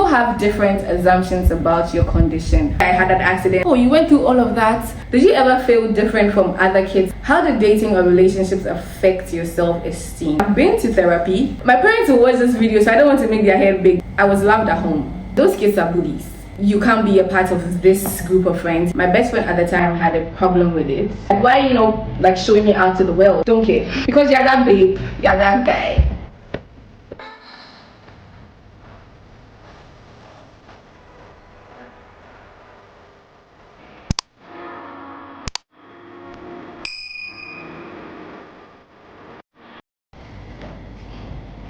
People have different assumptions about your condition. I had an accident. Oh, you went through all of that. Did you ever feel different from other kids? How did dating or relationships affect your self-esteem? I've been to therapy. My parents will watch this video, so I don't want to make their head big. I was loved at home. Those kids are bullies. You can't be a part of this group of friends. My best friend at the time had a problem with it. Why, like showing me out to the world? Don't care. Because you're that babe, you're that guy.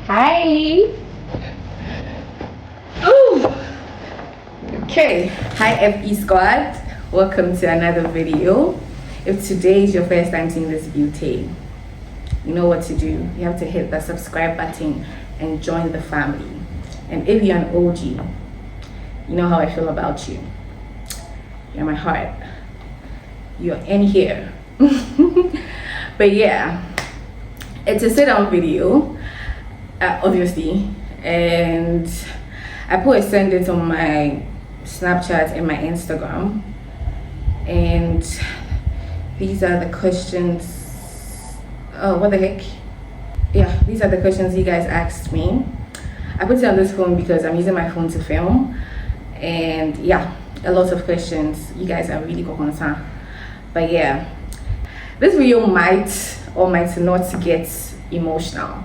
Hi. Ooh. Okay. Hi FE squad. Welcome to another video. If today is your first time seeing this beauty, you know what to do. You have to hit the subscribe button and join the family. And if you're an OG, you know how I feel about you. You're my heart. You're in here. But yeah, it's a sit-down video. Obviously, and I send it on my Snapchat and my Instagram, and these are the questions. Oh, what the heck? Yeah, these are the questions you guys asked me. I put it on this phone because I'm using my phone to film, and yeah, a lot of questions. You guys are really concerned. But yeah, this video might or might not get emotional.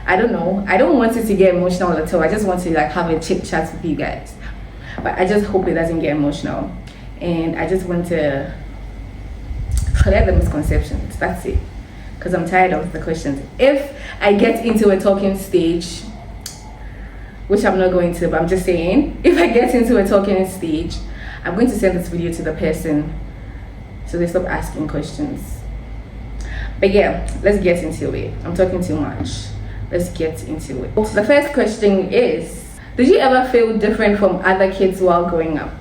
I don't know. I don't want it to get emotional at all. I just want to have a chit chat with you guys. But I just hope it doesn't get emotional. And I just want to clear the misconceptions. That's it. Because I'm tired of the questions. If I get into a talking stage, which I'm not going to, but I'm just saying, if I get into a talking stage, I'm going to send this video to the person so they stop asking questions. But yeah, let's get into it. I'm talking too much. Let's get into it. The first question is, did you ever feel different from other kids while growing up?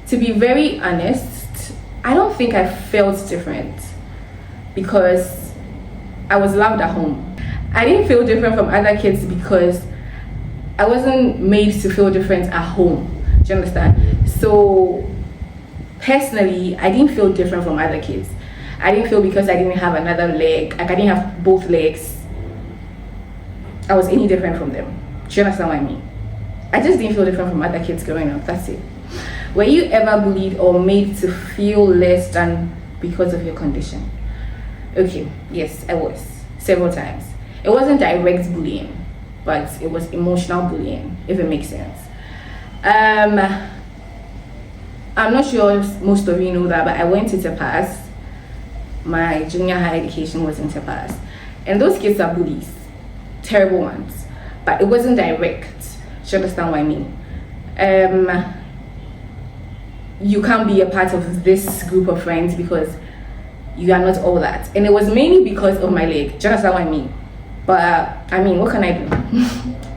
To be very honest, I don't think I felt different because I was loved at home. I didn't feel different from other kids because I wasn't made to feel different at home. Do you understand? So personally, I didn't feel different from other kids. I didn't feel because I didn't have another leg, I didn't have both legs, I was any different from them. Do you understand what I mean? I just didn't feel different from other kids growing up. That's it. Were you ever bullied or made to feel less than because of your condition? Okay, yes, I was. Several times. It wasn't direct bullying, but it was emotional bullying, if it makes sense. I'm not sure if most of you know that, but I went into pass. My junior high education was into pass. And those kids are bullies. Terrible ones, but it wasn't direct. Do you understand what I mean? You can't be a part of this group of friends because you are not all that. And it was mainly because of my leg. Do you understand what I mean? But I mean, what can I do?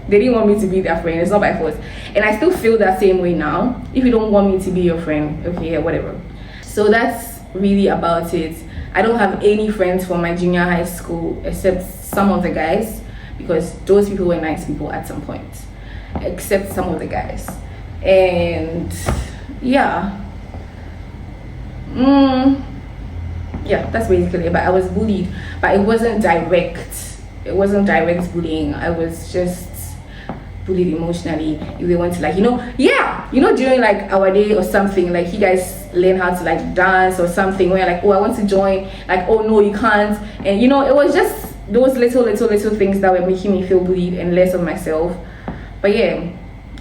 They didn't want me to be their friend. It's not by force. And I still feel that same way now. If you don't want me to be your friend, okay, yeah, whatever. So that's really about it. I don't have any friends from my junior high school except some of the guys, because those people were nice people at some point, except some of the guys. And yeah, yeah, that's basically it. But I was bullied, but it wasn't direct. It wasn't direct bullying. I was just bullied emotionally. If they want to during our day or something, you guys learn how to dance or something, where you're oh, I want to join, oh no, you can't. And it was just those little things that were making me feel bullied and less of myself. But yeah,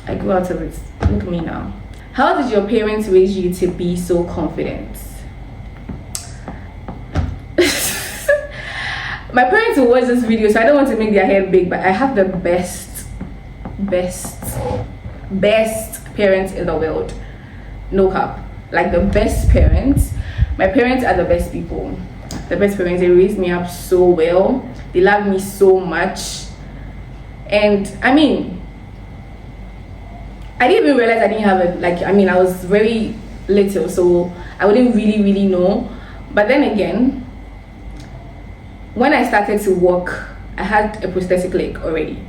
I grew out of it. Look at me now. How did your parents raise you to be so confident? My parents will watch this video, so I don't want to make their head big, but I have the best parents in the world. No cap. The best parents. My parents are the best people. The best parents. They raised me up so well. They love me so much. And I mean, I didn't even realize I didn't have it. I was very little, so I wouldn't really know. But then again, when I started to walk, I had a prosthetic leg already,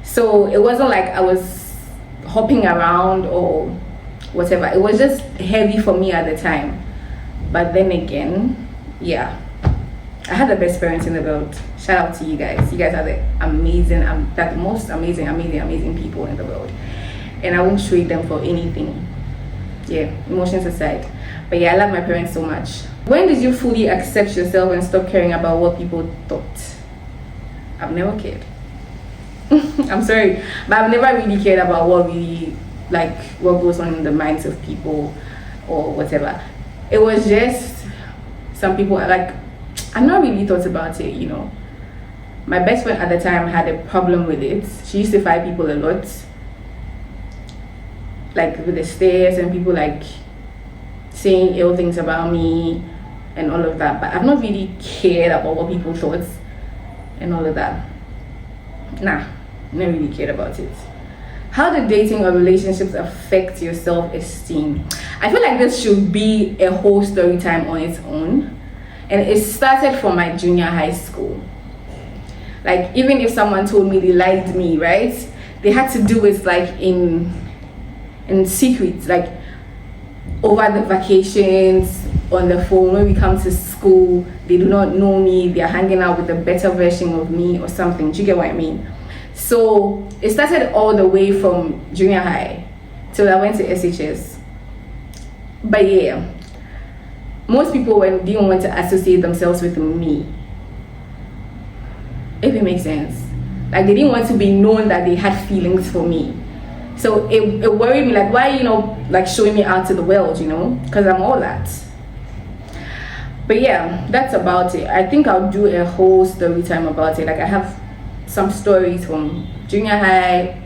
So it wasn't like I was hopping around or whatever. It was just heavy for me at the time. But then again, yeah, I had the best parents in the world. Shout out to you guys. You guys are the amazing, the most amazing people in the world, and I won't trade them for anything. Yeah, emotions aside. But yeah, I love my parents so much. When did you fully accept yourself and stop caring about what people thought? I've never cared. I'm sorry, but I've never really cared about what goes on in the minds of people or whatever. It was just some people like, I've not really thought about it, you know. My best friend at the time had a problem with it. She used to fight people a lot, like with the stares, and people like saying ill things about me and all of that. But I've not really cared about what people thought and all of that. Nah, never really cared about it. How do dating or relationships affect your self-esteem? I feel like this should be a whole story time on its own. And it started from my junior high school. Like, even if someone told me they liked me, right? They had to do it like in secret, like over the vacations, on the phone. When we come to school, they do not know me. They are hanging out with a better version of me or something. Do you get what I mean? So it started all the way from junior high till I went to SHS. But yeah, most people didn't want to associate themselves with me, if it makes sense. Like, they didn't want to be known that they had feelings for me. So it worried me, like, why, like showing me out to the world, because I'm all that. But yeah, that's about it. I think I'll do a whole story time about it. Like, I have some stories from junior high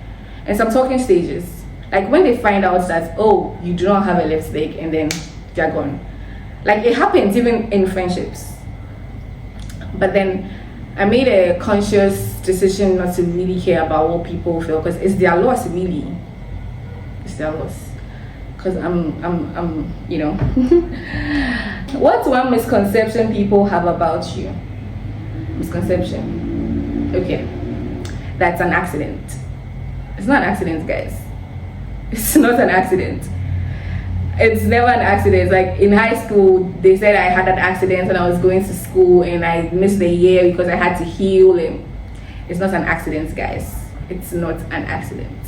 and some talking stages. Like, when they find out that, oh, you do not have a left leg, and then they're gone. Like, it happens even in friendships. But then I made a conscious decision not to really care about what people feel, because it's their loss, really. It's their loss. Because I'm What's one misconception people have about you? Misconception. Okay. That's an accident. It's not an accident, guys. It's not an accident. It's never an accident. Like, in high school, they said I had an accident when I was going to school and I missed a year because I had to heal. And it's not an accident, guys. It's not an accident.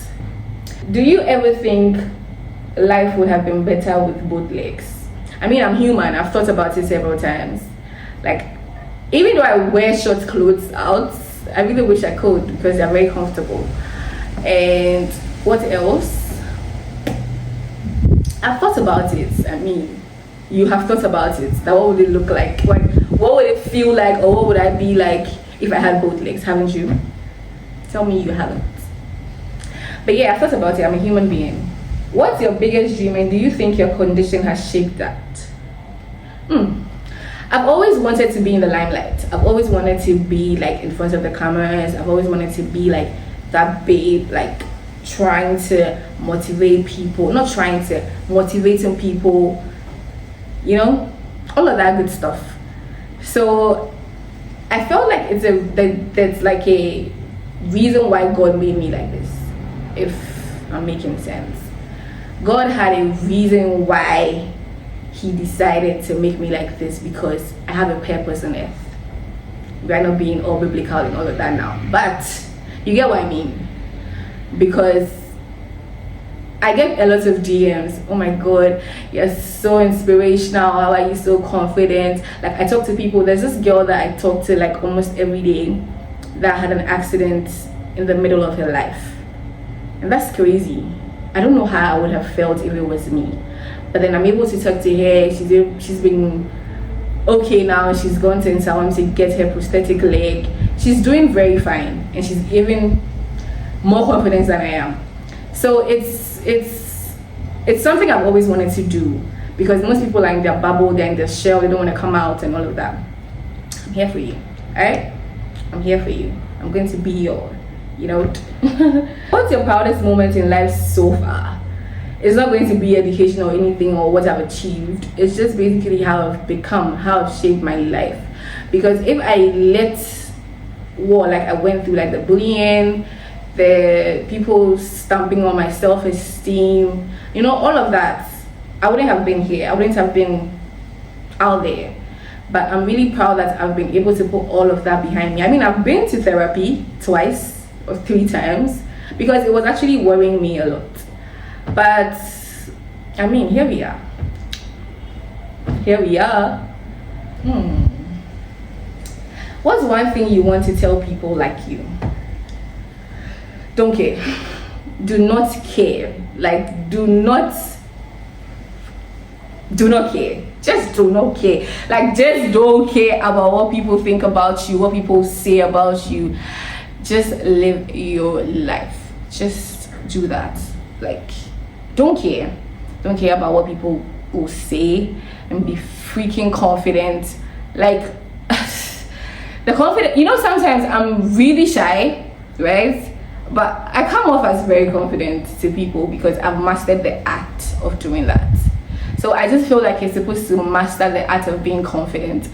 Do you ever think life would have been better with both legs? I mean, I'm human. I've thought about it several times. Like, even though I wear short clothes out, I really wish I could, because they're very comfortable. And what else? I've thought about it. I mean, you have thought about it. That what would it look like? What would it feel like, or what would I be like if I had both legs? Haven't you? Tell me you haven't. But yeah, I've thought about it. I'm a human being. What's your biggest dream, and do you think your condition has shaped that? I've always wanted to be in the limelight. I've always wanted to be like in front of the cameras. I've always wanted to be like that babe, like trying to motivate people, motivating people, all of that good stuff. So I felt like that's like a reason why God made me like this, if I'm making sense. God had a reason why He decided to make me like this, because I have a purpose on earth. We're not being all biblical and all of that now, but you get what I mean. Because I get a lot of DMs. Oh my God, you're so inspirational. How are you so confident? Like, I talk to people. There's this girl that I talk to like almost every day that had an accident in the middle of her life, and that's crazy. I don't know how I would have felt if it was me. But then I'm able to talk to her. She's been okay now. She's gone to Insalon to get her prosthetic leg. She's doing very fine, and she's even more confidence than I am. So it's something I've always wanted to do, because most people are in their bubble, they're in their shell, they don't want to come out and all of that. I'm here for you, alright? I'm here for you. I'm going to be your, What's your proudest moment in life so far? It's not going to be education or anything or what I've achieved. It's just basically how I've become, how I've shaped my life. Because if I I went through like the bullying, the people stamping on my self-esteem, you know, all of that, I wouldn't have been here. I wouldn't have been out there. But I'm really proud that I've been able to put all of that behind me. I mean, I've been to therapy twice or 3 times because it was actually worrying me a lot. But I mean, here we are. Here we are. What's one thing you want to tell people like you? Don't care. Do not care. Like, do not care. Just do not care. Like, just don't care about what people think about you, what people say about you. Just live your life. Just do that. Like, don't care. Don't care about what people will say, and be freaking confident. Like, the confident, you know, sometimes I'm really shy, right? But I come off as very confident to people because I've mastered the art of doing that. So I just feel like you're supposed to master the art of being confident.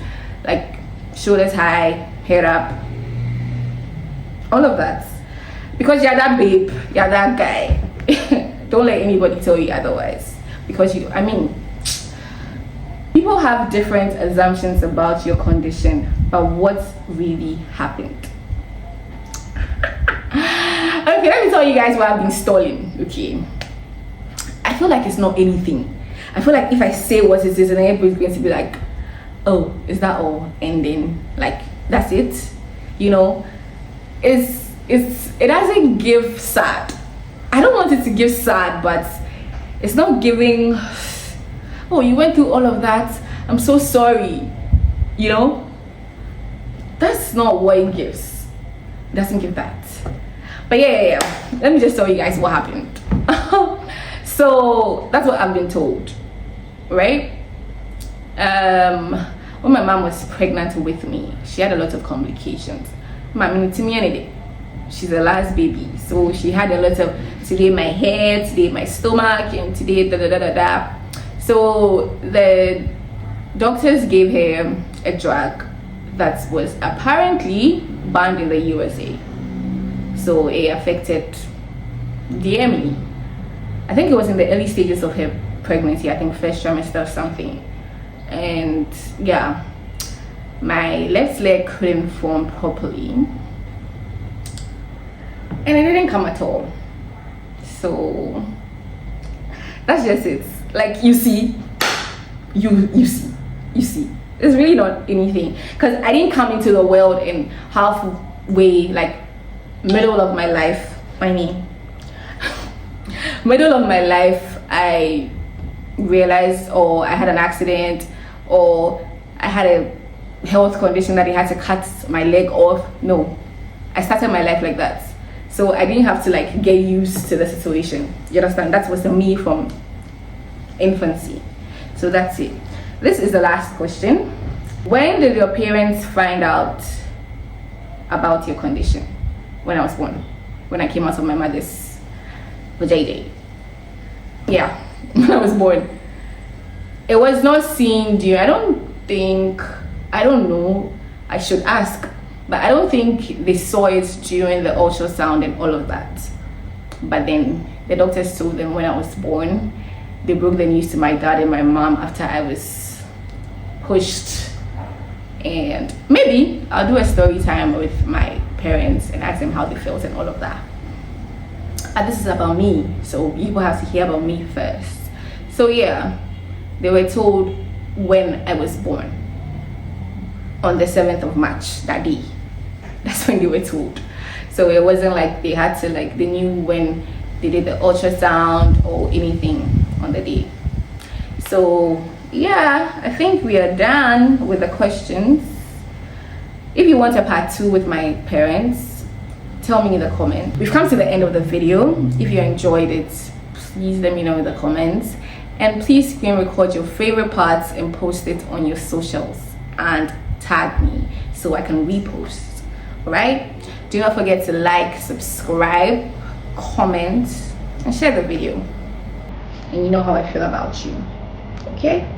Like, shoulders high, head up, all of that. Because you're that babe, you're that guy. Don't let anybody tell you otherwise. Because I mean, people have different assumptions about your condition, but what really happened? Okay, let me tell you guys what I've been stalling. Okay, I feel like it's not anything. I feel like if I say what it is, and everybody's going to be like, oh, is that all? And then, like, that's it. You know, it doesn't give sad. I don't want it to give sad, but it's not giving, oh, you went through all of that, I'm so sorry. You know, that's not what it gives. It doesn't give that. But yeah, let me just tell you guys what happened. So that's what I've been told, right? When my mom was pregnant with me, she had a lot of complications. She's the last baby, so she had a lot of, today my head, today my stomach, and today da da da da da. So the doctors gave her a drug that was apparently banned in the USA. So it affected DME. I think it was in the early stages of her pregnancy, I think first trimester or something. And yeah, my left leg couldn't form properly. And it didn't come at all. So that's just it. Like, you see, you see. It's really not anything. Because I didn't come into the world in halfway, like, middle of my life. Middle of my life, I realized, or I had an accident, or I had a health condition that I had to cut my leg off. No, I started my life like that. So I didn't have to like get used to the situation. You understand? That was me from infancy. So that's it. This is the last question. When did your parents find out about your condition? When I was born. When I came out of my mother's vagina. Yeah, when I was born. It was not seen during, I don't know, I should ask. But I don't think they saw it during the ultrasound and all of that. But then the doctors told them when I was born. They broke the news to my dad and my mom after I was pushed. And maybe I'll do a story time with my parents and ask them how they felt and all of that. But this is about me, so people have to hear about me first. So yeah, they were told when I was born, on the 7th of March, that day. That's when they were told. So it wasn't like they had to, like, they knew when they did the ultrasound or anything on the day. So yeah, I think we are done with the questions. If you want a part 2 with my parents, tell me in the comments. We've come to the end of the video. If you enjoyed it, please let me know in the comments. And please screen record your favorite parts and post it on your socials and tag me so I can repost. Alright? Do not forget to like, subscribe, comment, and share the video. And you know how I feel about you. Okay?